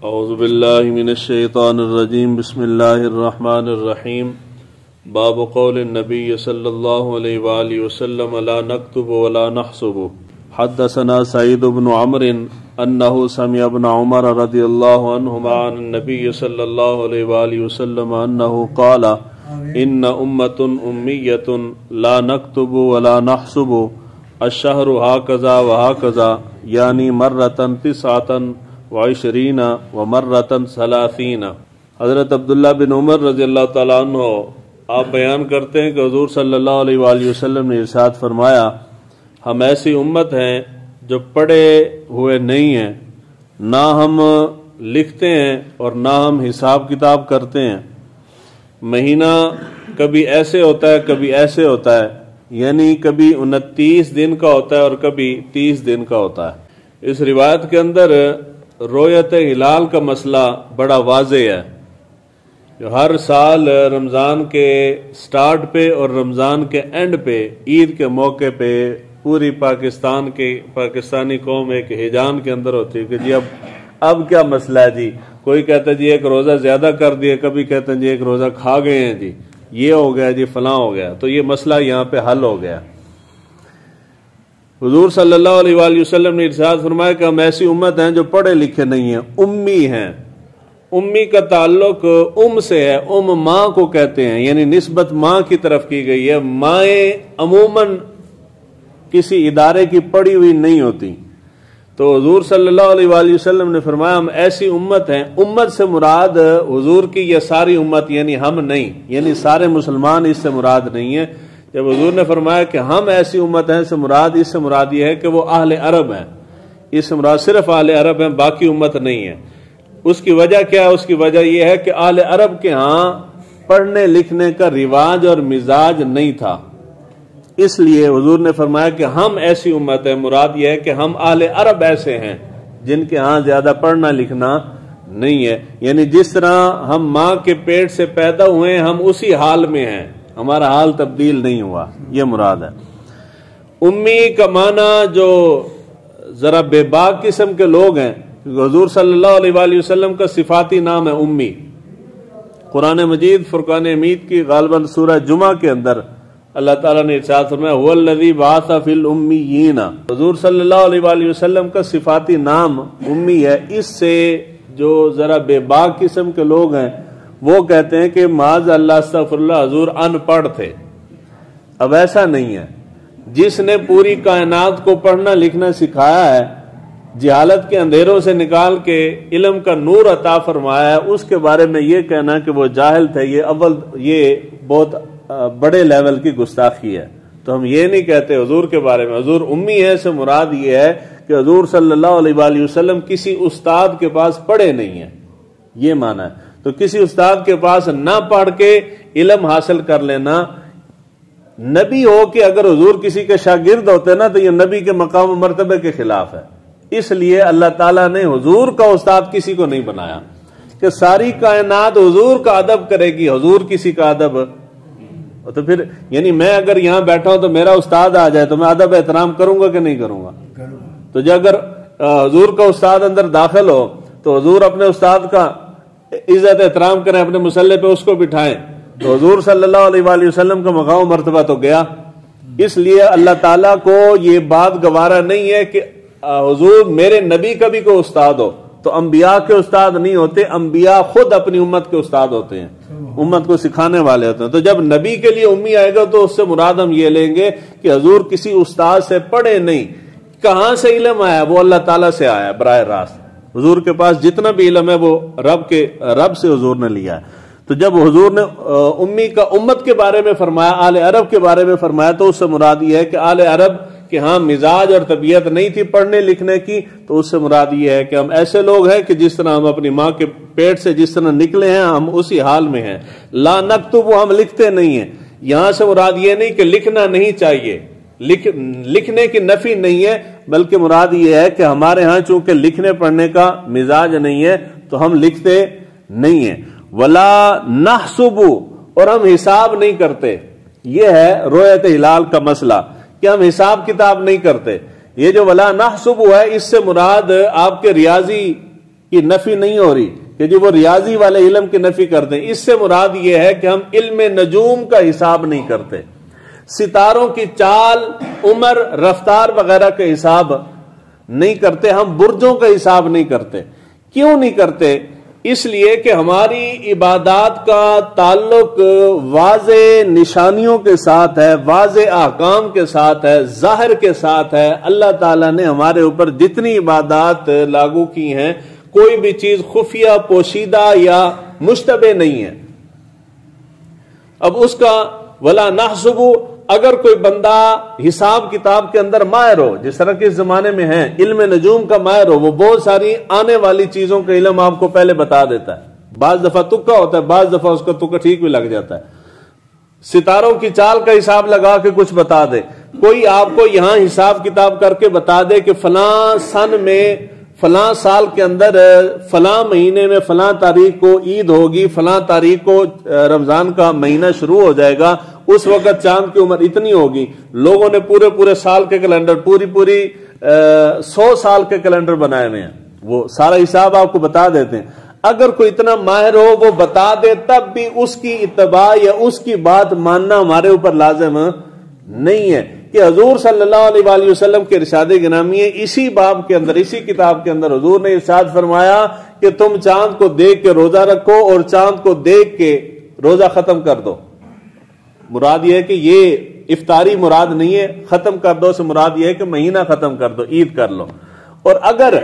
اعوذ باللہ من الشیطان الرجیم بسم اللہ الرحمن الرحیم باب قول النبی صلی اللہ علیہ وآلہ وسلم لا نکتب ولا نحسب حدثنا سعید بن عمرو انه سمع ابن عمر رضی اللہ عنہما عن النبی صلی اللہ علیہ وآلہ وسلم انه قال ان امت امیت لا نکتب ولا نحسب الشہر هكذا وهكذا یعنی مرتن 29 ومرتن 30۔ حضرت عبداللہ بن عمر رضی اللہ تعالیٰ عنہ آپ بیان کرتے ہیں کہ حضور صلی اللہ علیہ وآلہ وسلم نے ارشاد فرمایا ہم ایسی امت ہیں جو پڑھے ہوئے نہیں ہیں، نہ ہم لکھتے ہیں اور نہ ہم حساب کتاب کرتے ہیں۔ مہینہ کبھی ایسے ہوتا ہے کبھی ایسے ہوتا ہے، یعنی کبھی 29 دن کا ہوتا ہے اور کبھی 30 دن کا ہوتا ہے۔ اس روایت کے اندر رویت ہلال کا مسئلہ بڑا واضح ہے، جو ہر سال رمضان کے سٹارٹ پہ اور رمضان کے اینڈ پہ عید کے موقع پہ پوری پاکستانی قوم ایک ہیجان کے اندر ہوتی ہے کہ جی اب کیا مسئلہ ہے جی، کوئی کہتا ہے جی ایک روزہ زیادہ کر دیا، کبھی کہتے ہیں جی ایک روزہ کھا گئے ہیں، جی یہ ہو گیا، جی فلاں ہو گیا، تو یہ مسئلہ یہاں پہ حل ہو گیا۔ حضور صلی اللہ علیہ وآلہ وسلم نے ارشاد فرمایا کہ ہم ایسی امت ہیں جو پڑھے لکھے نہیں ہیں، امی ہیں۔ امی کا تعلق سے ہے، ماں کو کہتے ہیں، یعنی نسبت ماں کی طرف کی گئی ہے۔ مائیں عموماً کسی ادارے کی پڑھی ہوئی نہیں ہوتی، تو حضور صلی اللہ علیہ وآلہ وسلم نے فرمایا ہم ایسی امت ہیں۔ امت سے مراد حضور کی یہ ساری امت یعنی ہم نہیں، یعنی سارے مسلمان اس سے مراد نہیں ہیں۔ جب حضور نے فرمایا کہ ہم ایسی امت ہیں اس سے مراد یہ ہے کہ وہ اہل عرب ہیں، اس سے مراد صرف اہل عرب ہیں، باقی امت نہیں ہے۔ اس کی وجہ کیا ہے؟ اس کی وجہ یہ ہے کہ اہل عرب کے ہاں پڑھنے لکھنے کا رواج اور مزاج نہیں تھا، اس لیے حضور نے فرمایا کہ ہم ایسی امت ہیں، مراد یہ ہے کہ ہم اہل عرب ایسے ہیں جن کے ہاں زیادہ پڑھنا لکھنا نہیں ہے، یعنی جس طرح ہم ماں کے پیٹ سے پیدا ہوئے ہیں ہم اسی حال میں ہیں، ہمارا حال تبدیل نہیں ہوا، یہ مراد ہے۔ امی کا معنی جو ذرا بے باک قسم کے لوگ ہیں، حضور صلی اللہ علیہ وآلہ وسلم کا صفاتی نام ہے امی۔ قرآن مجید فرقان حمید کی غالباً سورہ جمعہ کے اندر اللہ تعالیٰ نے ارشاد فرمایا هو الذی بعث فی الامیین، حضور صلی اللہ علیہ وآلہ وسلم کا صفاتی نام امی ہے۔ اس سے جو ذرا بے باک قسم کے لوگ ہیں وہ کہتے ہیں کہ معاذ اللہ استغفر اللہ حضور ان پڑھ تھے۔ اب ایسا نہیں ہے، جس نے پوری کائنات کو پڑھنا لکھنا سکھایا ہے، جہالت کے اندھیروں سے نکال کے علم کا نور عطا فرمایا ہے، اس کے بارے میں یہ کہنا کہ وہ جاہل تھے، یہ بہت بڑے لیول کی گستاخی ہے۔ تو ہم یہ نہیں کہتے حضور کے بارے میں حضور امی ہے، سے مراد یہ ہے کہ حضور صلی اللہ علیہ وآلہ وسلم کسی استاد کے پاس پڑھے نہیں ہیں، یہ معنی ہے۔ تو کسی استاد کے پاس نہ پڑھ کے علم حاصل کر لینا، نبی ہو کہ اگر حضور کسی کے شاگرد ہوتے نا تو یہ نبی کے مقام و مرتبے کے خلاف ہے۔ اس لیے اللہ تعالیٰ نے حضور کا استاد کسی کو نہیں بنایا کہ ساری کائنات حضور کا ادب کرے گی، حضور کسی کا ادب، تو پھر یعنی میں اگر یہاں بیٹھا ہوں تو میرا استاد آ جائے تو میں ادب احترام کروں گا کہ نہیں کروں گا؟ تو جو اگر حضور کا استاد اندر داخل ہو تو حضور اپنے استاد کا عزت احترام کریں، اپنے مسلح پہ اس کو بٹھائیں، تو حضور صلی اللہ علیہ وآلہ وسلم کا مقام و مرتبہ تو گیا۔ اس لیے اللہ تعالیٰ کو یہ بات گوارا نہیں ہے کہ حضور میرے نبی کا بھی کوئی استاد ہو، تو انبیاء کے استاد نہیں ہوتے، انبیاء خود اپنی امت کے استاد ہوتے ہیں، امت کو سکھانے والے ہوتے ہیں۔ تو جب نبی کے لیے امی آئے گا تو اس سے مراد ہم یہ لیں گے کہ حضور کسی استاد سے پڑھے نہیں، کہاں سے علم آیا؟ وہ اللہ تعالیٰ سے آیا براہ راست۔ حضور کے پاس جتنا بھی علم ہے وہ رب سے حضور نے لیا ہے۔ تو جب حضور نے امی کا امت کے بارے میں فرمایا، آل عرب کے بارے میں فرمایا، تو اس سے مراد یہ ہے کہ آل عرب کہ ہاں مزاج اور طبیعت نہیں تھی پڑھنے لکھنے کی، تو اس سے مراد یہ ہے کہ ہم ایسے لوگ ہیں کہ جس طرح ہم اپنی ماں کے پیٹ سے جس طرح نکلے ہیں ہم اسی حال میں ہیں۔ لا نکتب، ہم لکھتے نہیں ہیں، یہاں سے مراد یہ نہیں کہ لکھنا نہیں چاہیے، لکھنے کی نفی نہیں ہے، بلکہ مراد یہ ہے کہ ہمارے ہاں چونکہ لکھنے پڑھنے کا مزاج نہیں ہے تو ہم لکھتے نہیں ہیں۔ ولا نحسب، اور ہم حساب نہیں کرتے، یہ ہے رویت ہلال کا مسئلہ کہ ہم حساب کتاب نہیں کرتے۔ یہ جو ولا نحسب ہے اس سے مراد آپ کے ریاضی کی نفی نہیں ہو رہی کہ جی وہ ریاضی والے علم کی نفی کرتے ہیں. اس سے مراد یہ ہے کہ ہم علم نجوم کا حساب نہیں کرتے, ستاروں کی چال, عمر, رفتار وغیرہ کا حساب نہیں کرتے, ہم برجوں کا حساب نہیں کرتے. کیوں نہیں کرتے؟ اس لیے کہ ہماری عبادات کا تعلق واضح نشانیوں کے ساتھ ہے, واضح احکام کے ساتھ ہے, ظاہر کے ساتھ ہے. اللہ تعالیٰ نے ہمارے اوپر جتنی عبادات لاگو کی ہیں کوئی بھی چیز خفیہ, پوشیدہ یا مشتبہ نہیں ہے. اب اس کا ولا نحسبو, اگر کوئی بندہ حساب کتاب کے اندر ماہر ہو, جس طرح کے اس زمانے میں ہیں, علم نجوم کا ماہر ہو, وہ بہت ساری آنے والی چیزوں کا علم آپ کو پہلے بتا دیتا ہے. بعض دفعہ تکا ہوتا ہے, بعض دفعہ اس کا تکا ٹھیک بھی لگ جاتا ہے. ستاروں کی چال کا حساب لگا کے کچھ بتا دے. کوئی آپ کو یہاں حساب کتاب کر کے بتا دے کہ فلاں سن میں, فلاں سال کے اندر, فلاں مہینے میں فلاں تاریخ کو عید ہوگی, فلاں تاریخ کو رمضان کا مہینہ شروع ہو جائے گا, اس وقت چاند کی عمر اتنی ہوگی. لوگوں نے پورے سال کے کیلنڈر, پوری 100 سال کے کیلنڈر بنائے ہوئے ہیں, وہ سارا حساب آپ کو بتا دیتے ہیں. اگر کوئی اتنا ماہر ہو وہ بتا دے, تب بھی اس کی اتباع یا اس کی بات ماننا ہمارے اوپر لازم نہیں ہے. کہ حضور صلی اللہ علیہ وآلہ وسلم کے ارشاد گرامی ہے, اسی باب کے اندر, اسی کتاب کے اندر حضور نے ارشاد فرمایا کہ تم چاند کو دیکھ کے روزہ رکھو اور چاند کو دیکھ کے روزہ ختم کر دو. مراد یہ ہے کہ یہ افطاری مراد نہیں ہے, ختم کر دو سے مراد یہ ہے کہ مہینہ ختم کر دو, عید کر لو. اور اگر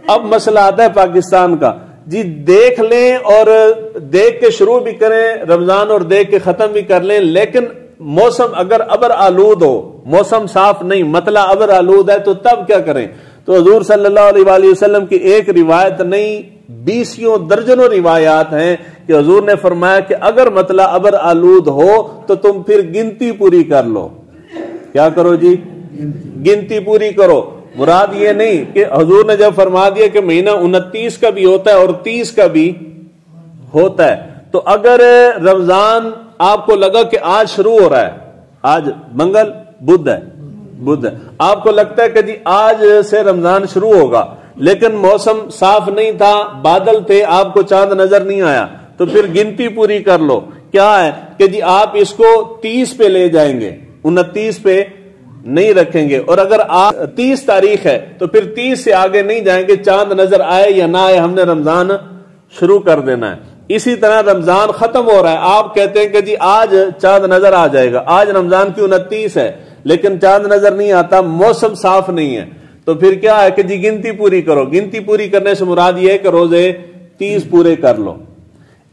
اب مسئلہ آتا ہے پاکستان کا, جی دیکھ لیں اور دیکھ کے شروع بھی کریں رمضان اور دیکھ کے ختم بھی کر لیں, لیکن موسم اگر ابر آلود ہو, موسم صاف نہیں, مطلع ابر آلود ہے, تو تب کیا کریں؟ تو حضور صلی اللہ علیہ وآلہ وسلم کی ایک روایت نہیں, 20 درجنوں روایات ہیں کہ حضور نے فرمایا کہ اگر مطلع ابر آلود ہو تو تم پھر گنتی پوری کر لو. کیا کرو جی؟ گنتی پوری کرو. مراد یہ نہیں کہ حضور نے جب فرما دیا کہ مہینہ 29 کا بھی ہوتا ہے اور 30 کا بھی ہوتا ہے, تو اگر رمضان آپ کو لگا کہ آج شروع ہو رہا ہے, آج منگل, بدھ ہے, آپ کو لگتا ہے کہ جی آج سے رمضان شروع ہوگا, لیکن موسم صاف نہیں تھا, بادل تھے, آپ کو چاند نظر نہیں آیا, تو پھر گنتی پوری کر لو. کیا ہے کہ جی آپ اس کو 30 پہ لے جائیں گے, 29 پہ نہیں رکھیں گے. اور اگر 30 تاریخ ہے تو پھر 30 سے آگے نہیں جائیں گے, چاند نظر آئے یا نہ آئے, ہم نے رمضان شروع کر دینا ہے. اسی طرح رمضان ختم ہو رہا ہے, آپ کہتے ہیں کہ جی آج چاند نظر آ جائے گا, آج رمضان کی 29 ہے لیکن چاند نظر نہیں آتا, موسم صاف نہیں ہے, تو پھر کیا ہے کہ جی گنتی پوری کرو. گنتی پوری کرنے سے مراد یہ ہے کہ روزے 30 پورے کر لو.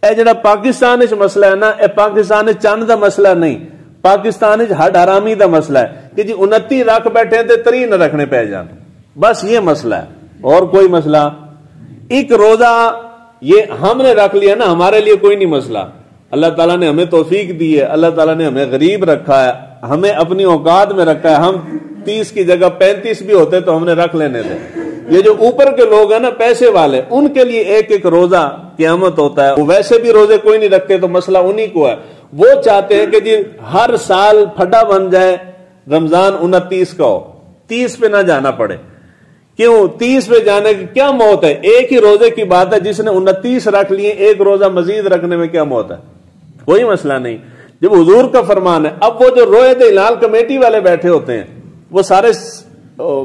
اے جڑا پاکستان مسئلہ ہے نا, اے پاکستان چند دا مسئلہ نہیں, پاکستان ہڈ حرامی دا مسئلہ ہے کہ جی 29 رکھ بیٹھے تے 3 نہ رکھنے پہ جان, بس یہ مسئلہ ہے, اور کوئی مسئلہ. ایک روزہ یہ ہم نے رکھ لیا نا, ہمارے لیے کوئی نہیں مسئلہ. اللہ تعالیٰ نے ہمیں توفیق دی ہے, اللہ تعالیٰ نے ہمیں غریب رکھا ہے, ہمیں اپنی اوقات میں رکھا ہے. ہم 30 کی جگہ 35 بھی ہوتے تو ہم نے رکھ لینے تھے. یہ جو اوپر کے لوگ ہیں نا, پیسے والے, ان کے لیے ایک روزہ قیامت ہوتا ہے. وہ ویسے بھی روزے کوئی نہیں رکھتے, تو مسئلہ انہی کو ہے. وہ چاہتے ہیں کہ جی ہر سال پھڈا بن جائے, رمضان 29 کا ہو, 30 پہ نہ جانا پڑے. کیوں 30 پہ جانے کی کیا موت ہے؟ ایک ہی روزے کی بات ہے, جس نے 29 رکھ لیے, ایک روزہ مزید رکھنے میں کیا موت ہے؟ کوئی مسئلہ نہیں. جب حضور کا فرمان ہے, اب وہ جو رویت ہلال کمیٹی والے بیٹھے ہوتے ہیں, وہ سارے,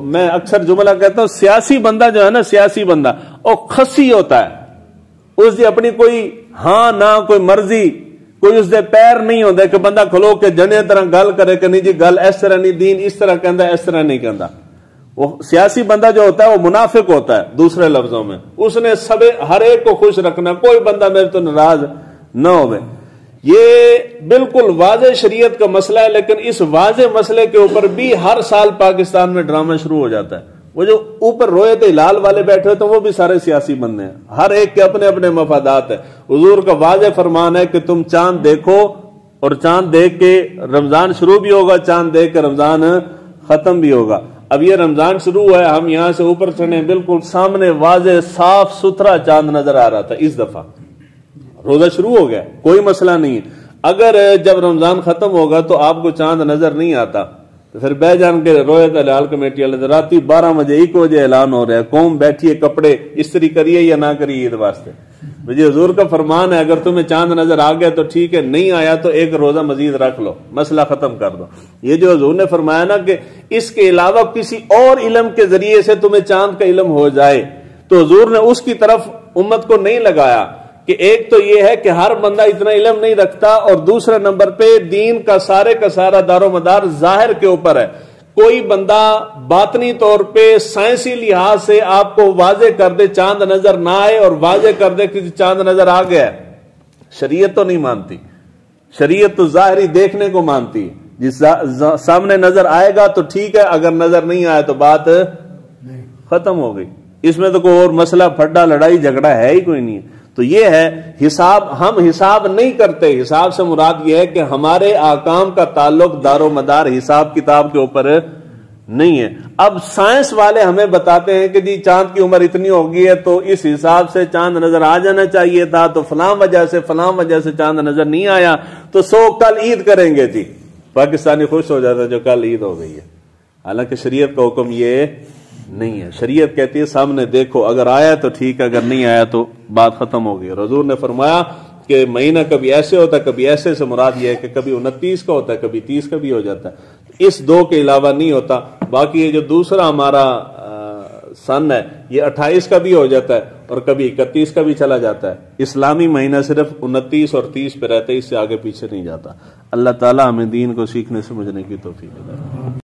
میں اکثر جملہ کہتا ہوں, سیاسی بندہ جو ہے نا, سیاسی بندہ وہ خسی ہوتا ہے, اس دی اپنی کوئی ہاں نہ کوئی مرضی, کوئی اس دے پیر نہیں ہوتا کہ بندہ کھلو کے جنے طرح گل کرے کہ نہیں جی گل اس طرح نہیں, دین اس طرح کہندا, اس طرح نہیں کہندا. وہ سیاسی بندہ جو ہوتا ہے وہ منافق ہوتا ہے. دوسرے لفظوں میں اس نے سب ہر ایک کو خوش رکھنا, کوئی بندہ میرے تو ناراض نہ ہوئے. یہ بالکل واضح شریعت کا مسئلہ ہے, لیکن اس واضح مسئلے کے اوپر بھی ہر سال پاکستان میں ڈرامہ شروع ہو جاتا ہے. وہ جو اوپر رویت ہلال والے بیٹھے ہوتے ہیں وہ بھی سارے سیاسی بندے ہیں, ہر ایک کے اپنے اپنے مفادات ہیں. حضور کا واضح فرمان ہے کہ تم چاند دیکھو, اور چاند دیکھ کے رمضان شروع بھی ہوگا, چاند دیکھ کے رمضان ختم بھی ہوگا. اب یہ رمضان شروع ہوا ہے, ہم یہاں سے اوپر چڑھے, بالکل سامنے واضح صاف ستھرا چاند نظر آ رہا تھا. اس دفعہ روزہ شروع ہو گیا, کوئی مسئلہ نہیں. اگر جب رمضان ختم ہوگا تو آپ کو چاند نظر نہیں آتا, تو پھر بہ جان کے روئے تو لال کمیٹی والے رات 12 بجے 1 بجے اعلان ہو رہا ہے قوم بیٹھیے کپڑے استری کریے یا نہ کریے عید واسطے. مجھے حضور کا فرمان ہے اگر تمہیں چاند نظر آ گیا تو ٹھیک ہے, نہیں آیا تو 1 روزہ مزید رکھ لو, مسئلہ ختم کر دو. یہ جو حضور نے فرمایا نا کہ اس کے علاوہ کسی اور علم کے ذریعے سے تمہیں چاند کا علم ہو جائے, تو حضور نے اس کی طرف امت کو نہیں لگایا کہ ایک تو یہ ہے کہ ہر بندہ اتنا علم نہیں رکھتا, اور دوسرے نمبر پہ دین کا سارے کا سارا دار و مدار ظاہر کے اوپر ہے. کوئی بندہ باطنی طور پہ سائنسی لحاظ سے آپ کو واضح کر دے چاند نظر نہ آئے اور واضح کر دے کہ چاند نظر آ گیا, شریعت تو نہیں مانتی. شریعت تو ظاہری دیکھنے کو مانتی ہے, جس سامنے نظر آئے گا تو ٹھیک ہے, اگر نظر نہیں آئے تو بات ختم ہو گئی. اس میں تو کوئی اور مسئلہ پھڈا لڑائی جھگڑا ہے ہی کوئی نہیں. تو یہ ہے حساب, ہم حساب نہیں کرتے. حساب سے مراد یہ ہے کہ ہمارے احکام کا تعلق دار و مدار حساب کتاب کے اوپر نہیں ہے. اب سائنس والے ہمیں بتاتے ہیں کہ جی چاند کی عمر اتنی ہو گئی ہے تو اس حساب سے چاند نظر آ جانا چاہیے تھا, تو فلاں وجہ سے چاند نظر نہیں آیا, تو کل عید کریں گے. جی پاکستانی خوش ہو جاتا ہے جو کل عید ہو گئی ہے. حالانکہ شریعت کا حکم یہ نہیں ہے. شریعت کہتی ہے سامنے دیکھو, اگر آیا تو ٹھیک ہے, اگر نہیں آیا تو بات ختم ہو گئی. حضور نے فرمایا کہ مہینہ کبھی ایسے ہوتا ہے کبھی ایسے, سے مراد یہ ہے کہ کبھی 29 کا ہوتا ہے کبھی 30 کا بھی ہو جاتا ہے. اس 2 کے علاوہ نہیں ہوتا. باقی یہ جو دوسرا ہمارا سن ہے یہ 28 کا بھی ہو جاتا ہے اور کبھی 31 کا بھی چلا جاتا ہے. اسلامی مہینہ صرف 29 اور 30 پہ رہتا ہے, اس سے آگے پیچھے نہیں جاتا. اللہ تعالی ہمیں دین کو سیکھنے سمجھنے کی توفیق دے.